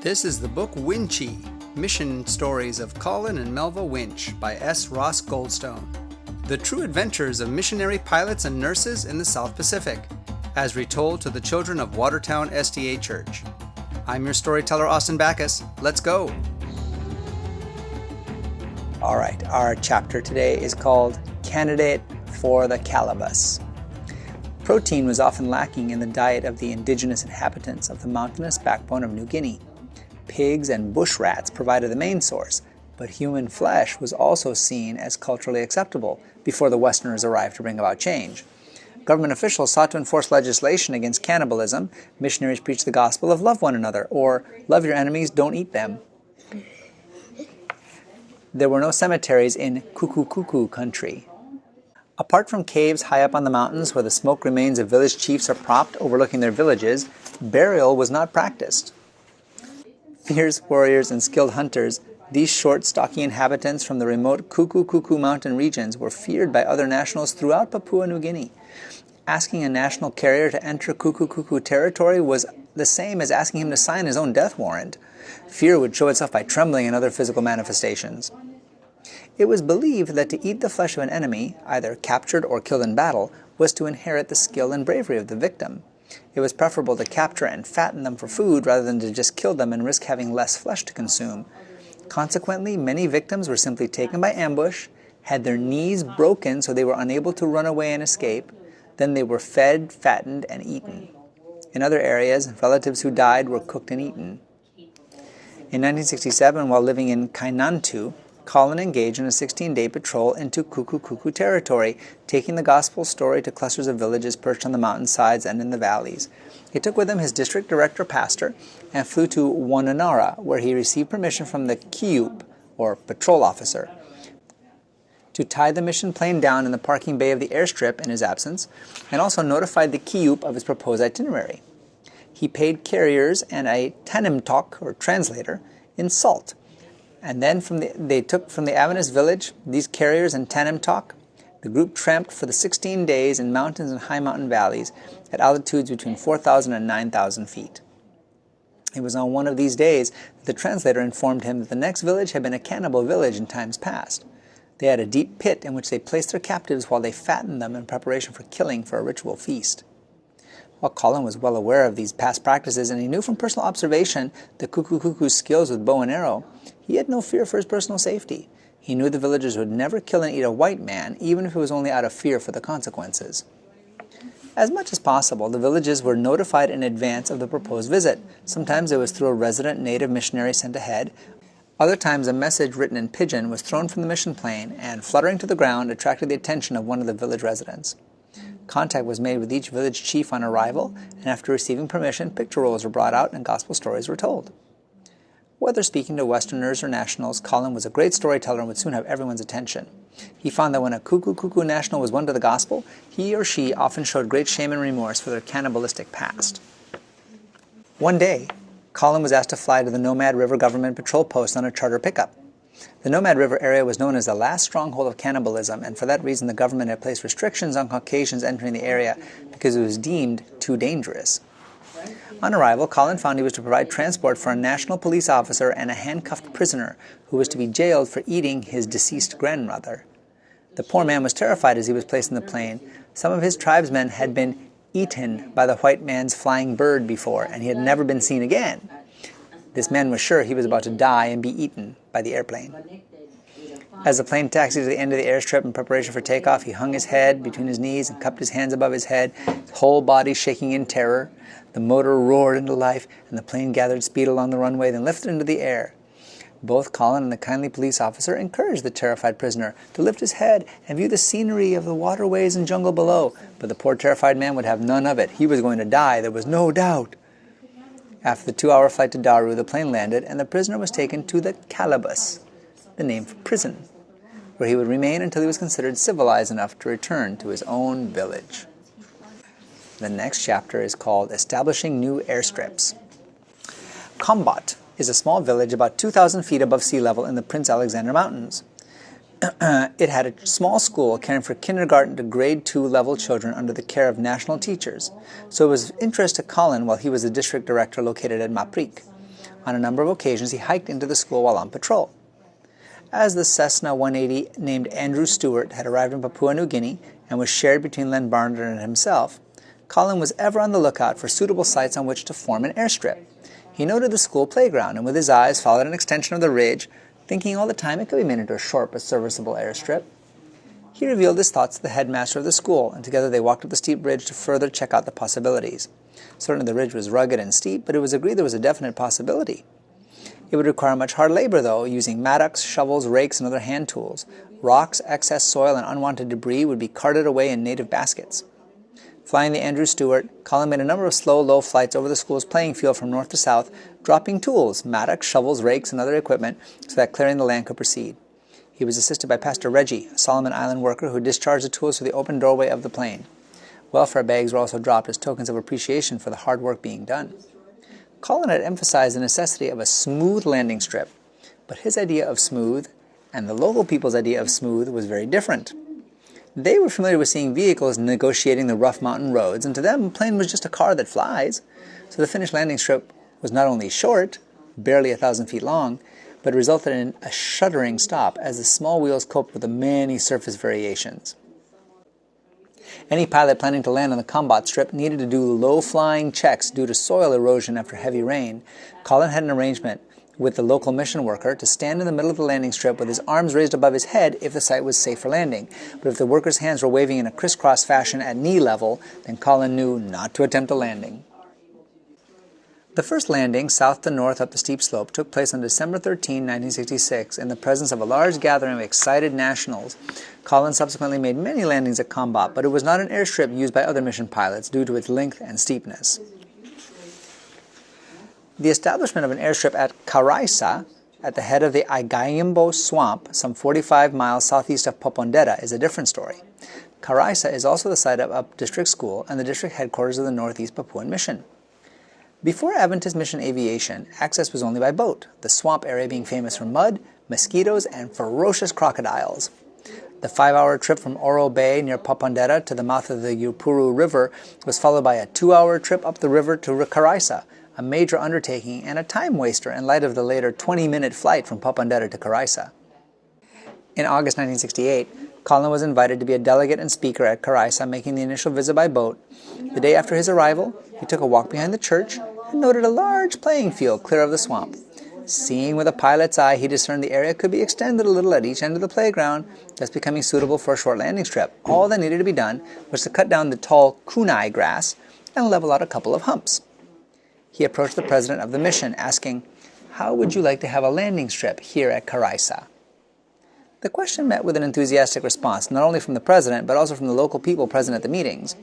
This is the book Winchee, Mission Stories of Colin and Melva Winch by S Ross Goldstone. The true adventures of missionary pilots and nurses in the South Pacific, as retold to the children of Watertown SDA Church. I'm your storyteller, Austin Bacchus. Let's go! All right, our chapter today is called Candidate for the Calabash. Protein was often lacking in the diet of the indigenous inhabitants of the mountainous backbone of New Guinea. Pigs and bush rats provided the main source, but human flesh was also seen as culturally acceptable before the Westerners arrived to bring about change. Government officials sought to enforce legislation against cannibalism. Missionaries preached the gospel of love one another, or love your enemies, don't eat them. There were no cemeteries in Kuku country. Apart from caves high up on the mountains where the smoke remains of village chiefs are propped overlooking their villages, burial was not practiced. Fierce warriors and skilled hunters, these short, stocky inhabitants from the remote Kuku mountain regions were feared by other nationals throughout Papua New Guinea. Asking a national carrier to enter Kuku territory was the same as asking him to sign his own death warrant. Fear would show itself by trembling and other physical manifestations. It was believed that to eat the flesh of an enemy, either captured or killed in battle, was to inherit the skill and bravery of the victim. It was preferable to capture and fatten them for food rather than to just kill them and risk having less flesh to consume. Consequently, many victims were simply taken by ambush, had their knees broken so they were unable to run away and escape, then they were fed, fattened, and eaten. In other areas, relatives who died were cooked and eaten. In 1967, while living in Kainantu, Colin engaged in a 16-day patrol into Kuku territory, taking the gospel story to clusters of villages perched on the mountainsides and in the valleys. He took with him his district director pastor and flew to Wananara, where he received permission from the Kiyup, or patrol officer, to tie the mission plane down in the parking bay of the airstrip in his absence, and also notified the Kiyup of his proposed itinerary. He paid carriers and a tanimtok, or translator, in salt. And then they took from the Adventist village these carriers and tanimtok. The group tramped for the 16 days in mountains and high mountain valleys at altitudes between 4,000 and 9,000 feet. It was on one of these days that the translator informed him that the next village had been a cannibal village in times past. They had a deep pit in which they placed their captives while they fattened them in preparation for killing for a ritual feast. While Colin was well aware of these past practices and he knew from personal observation the Kuku's skills with bow and arrow, he had no fear for his personal safety. He knew the villagers would never kill and eat a white man, even if it was only out of fear for the consequences. As much as possible, the villages were notified in advance of the proposed visit. Sometimes it was through a resident native missionary sent ahead. Other times a message written in pidgin was thrown from the mission plane and, fluttering to the ground, attracted the attention of one of the village residents. Contact was made with each village chief on arrival, and after receiving permission, picture rolls were brought out and gospel stories were told. Whether speaking to Westerners or nationals, Colin was a great storyteller and would soon have everyone's attention. He found that when a Kuku national was won to the gospel, he or she often showed great shame and remorse for their cannibalistic past. One day, Colin was asked to fly to the Nomad River government patrol post on a charter pickup. The Nomad River area was known as the last stronghold of cannibalism, and for that reason the government had placed restrictions on Caucasians entering the area because it was deemed too dangerous. On arrival, Colin found he was to provide transport for a national police officer and a handcuffed prisoner who was to be jailed for eating his deceased grandmother. The poor man was terrified as he was placed in the plane. Some of his tribesmen had been eaten by the white man's flying bird before, and he had never been seen again. This man was sure he was about to die and be eaten by the airplane. As the plane taxied to the end of the airstrip in preparation for takeoff, he hung his head between his knees and cupped his hands above his head, his whole body shaking in terror. The motor roared into life, and the plane gathered speed along the runway, then lifted into the air. Both Colin and the kindly police officer encouraged the terrified prisoner to lift his head and view the scenery of the waterways and jungle below, but the poor terrified man would have none of it. He was going to die, there was no doubt. After the 2-hour flight to Daru, the plane landed, and the prisoner was taken to the Calabash, the name for prison, where he would remain until he was considered civilized enough to return to his own village. The next chapter is called Establishing New Airstrips. Kombat is a small village about 2,000 feet above sea level in the Prince Alexander Mountains. It had a small school caring for kindergarten to grade 2 level children under the care of national teachers, so it was of interest to Colin while he was the district director located at Maprik. On a number of occasions, he hiked into the school while on patrol. As the Cessna 180 named Andrew Stewart had arrived in Papua New Guinea and was shared between Len Barnard and himself, Colin was ever on the lookout for suitable sites on which to form an airstrip. He noted the school playground and with his eyes followed an extension of the ridge, thinking all the time it could be made into a short but serviceable airstrip. He revealed his thoughts to the headmaster of the school, and together they walked up the steep ridge to further check out the possibilities. Certainly the ridge was rugged and steep, but it was agreed there was a definite possibility. It would require much hard labor, though, using mattocks, shovels, rakes, and other hand tools. Rocks, excess soil, and unwanted debris would be carted away in native baskets. Flying the Andrew Stewart, Colin made a number of slow, low flights over the school's playing field from north to south, dropping tools, mattocks, shovels, rakes, and other equipment so that clearing the land could proceed. He was assisted by Pastor Reggie, a Solomon Island worker who discharged the tools through the open doorway of the plane. Welfare bags were also dropped as tokens of appreciation for the hard work being done. Colin had emphasized the necessity of a smooth landing strip, but his idea of smooth and the local people's idea of smooth was very different. They were familiar with seeing vehicles negotiating the rough mountain roads, and to them a plane was just a car that flies. So the finished landing strip was not only short, barely 1,000 feet long, but resulted in a shuddering stop as the small wheels coped with the many surface variations. Any pilot planning to land on the combat strip needed to do low-flying checks due to soil erosion after heavy rain. Colin had an arrangement with the local mission worker to stand in the middle of the landing strip with his arms raised above his head if the site was safe for landing. But if the worker's hands were waving in a crisscross fashion at knee level, then Colin knew not to attempt a landing. The first landing, south to north up the steep slope, took place on December 13, 1966, in the presence of a large gathering of excited nationals. Colin subsequently made many landings at Combat, but it was not an airstrip used by other mission pilots due to its length and steepness. The establishment of an airstrip at Karaisa, at the head of the Igayimbo Swamp, some 45 miles southeast of Popondetta, is a different story. Karaisa is also the site of a district school and the district headquarters of the Northeast Papuan Mission. Before Adventist Mission aviation, access was only by boat, the swamp area being famous for mud, mosquitoes, and ferocious crocodiles. The 5-hour trip from Oro Bay near Popondetta to the mouth of the Yupuru River was followed by a 2-hour trip up the river to Karaisa, a major undertaking and a time waster in light of the later 20-minute flight from Popondetta to Karaisa. In August 1968, Colin was invited to be a delegate and speaker at Karaisa, making the initial visit by boat. The day after his arrival, he took a walk behind the church and noted a large playing field clear of the swamp. Seeing with a pilot's eye, he discerned the area could be extended a little at each end of the playground, thus becoming suitable for a short landing strip. All that needed to be done was to cut down the tall kunai grass and level out a couple of humps. He approached the president of the mission, asking, "How would you like to have a landing strip here at Karaisa?" The question met with an enthusiastic response, not only from the president, but also from the local people present at the meetings.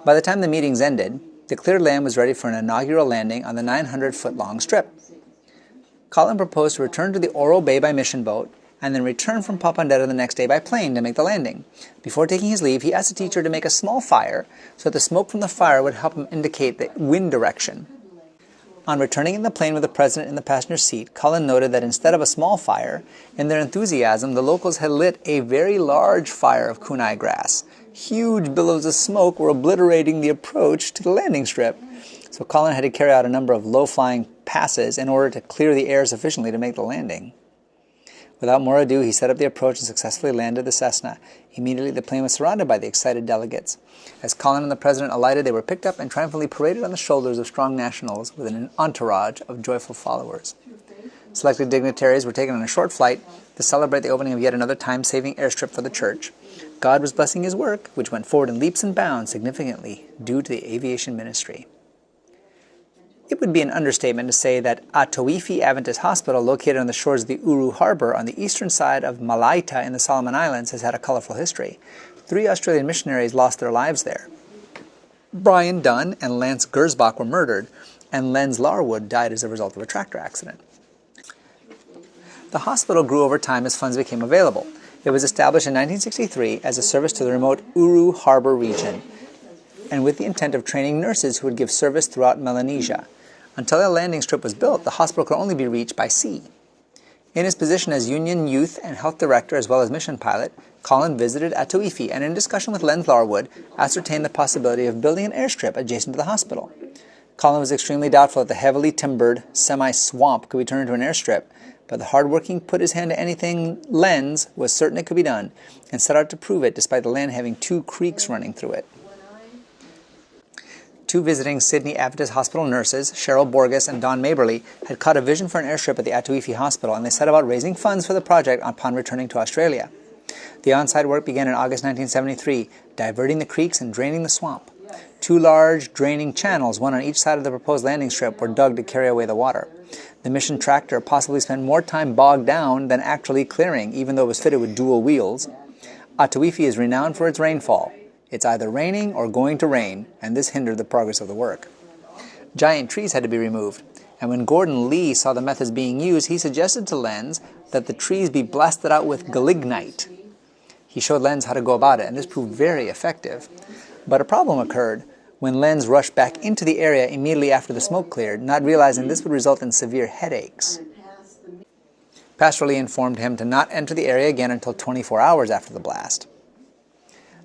By the time the meetings ended, the cleared land was ready for an inaugural landing on the 900-foot-long strip. Colin proposed to return to the Oro Bay by mission boat, and then return from Popondetta the next day by plane to make the landing. Before taking his leave, he asked the teacher to make a small fire so that the smoke from the fire would help him indicate the wind direction. On returning in the plane with the president in the passenger seat, Colin noted that instead of a small fire, in their enthusiasm, the locals had lit a very large fire of kunai grass. Huge billows of smoke were obliterating the approach to the landing strip, so Colin had to carry out a number of low-flying passes in order to clear the air sufficiently to make the landing. Without more ado, he set up the approach and successfully landed the Cessna. Immediately, the plane was surrounded by the excited delegates. As Colin and the president alighted, they were picked up and triumphantly paraded on the shoulders of strong nationals with an entourage of joyful followers. Selected dignitaries were taken on a short flight to celebrate the opening of yet another time-saving airstrip for the church. God was blessing his work, which went forward in leaps and bounds significantly due to the aviation ministry. It would be an understatement to say that Atoifi Adventist Hospital, located on the shores of the Uru Harbor on the eastern side of Malaita in the Solomon Islands, has had a colorful history. 3 Australian missionaries lost their lives there. Brian Dunn and Lance Gersbach were murdered, and Lenz Larwood died as a result of a tractor accident. The hospital grew over time as funds became available. It was established in 1963 as a service to the remote Uru Harbor region, and with the intent of training nurses who would give service throughout Melanesia. Until a landing strip was built, the hospital could only be reached by sea. In his position as Union Youth and Health Director as well as mission pilot, Colin visited Atoifi and in discussion with Lenz Larwood, ascertained the possibility of building an airstrip adjacent to the hospital. Colin was extremely doubtful that the heavily timbered semi-swamp could be turned into an airstrip, but the hard-working put his hand to anything Lenz was certain it could be done, and set out to prove it despite the land having 2 creeks running through it. 2 visiting Sydney Adventist Hospital nurses, Cheryl Borges and Dawn Maberly, had caught a vision for an airstrip at the Atuifi Hospital, and they set about raising funds for the project upon returning to Australia. The on-site work began in August 1973, diverting the creeks and draining the swamp. 2 large draining channels, one on each side of the proposed landing strip, were dug to carry away the water. The mission tractor possibly spent more time bogged down than actually clearing, even though it was fitted with dual wheels. Atuifi is renowned for its rainfall. It's either raining or going to rain, and this hindered the progress of the work. Giant trees had to be removed, and when Gordon Lee saw the methods being used, he suggested to Lenz that the trees be blasted out with gelignite. He showed Lenz how to go about it, and this proved very effective. But a problem occurred when Lenz rushed back into the area immediately after the smoke cleared, not realizing this would result in severe headaches. Pastor Lee informed him to not enter the area again until 24 hours after the blast.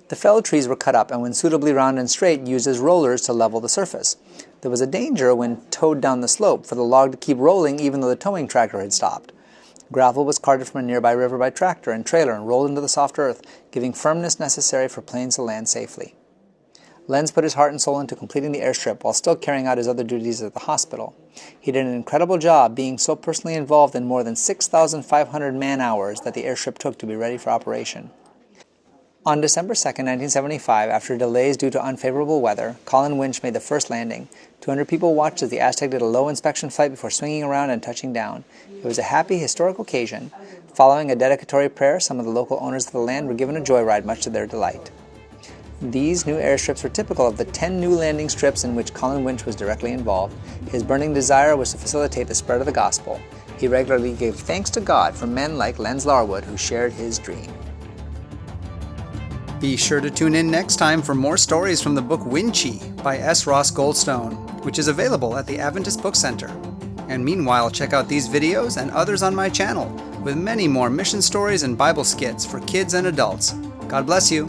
The felled trees were cut up and when suitably round and straight used as rollers to level the surface. There was a danger when towed down the slope for the log to keep rolling even though the towing tractor had stopped. Gravel was carted from a nearby river by tractor and trailer and rolled into the soft earth, giving firmness necessary for planes to land safely. Lenz put his heart and soul into completing the airstrip while still carrying out his other duties at the hospital. He did an incredible job, being so personally involved in more than 6,500 man-hours that the airstrip took to be ready for operation. On December 2, 1975, after delays due to unfavorable weather, Colin and Winch made the first landing. 200 people watched as the Aztec did a low inspection flight before swinging around and touching down. It was a happy, historic occasion. Following a dedicatory prayer, some of the local owners of the land were given a joyride, much to their delight. These new airstrips were typical of the 10 new landing strips in which Colin Winch was directly involved. His burning desire was to facilitate the spread of the gospel. He regularly gave thanks to God for men like Lenz Larwood who shared his dream. Be sure to tune in next time for more stories from the book Winchee by S Ross Goldstone, which is available at the Adventist Book Center. And meanwhile, check out these videos and others on my channel, with many more mission stories and Bible skits for kids and adults. God bless you.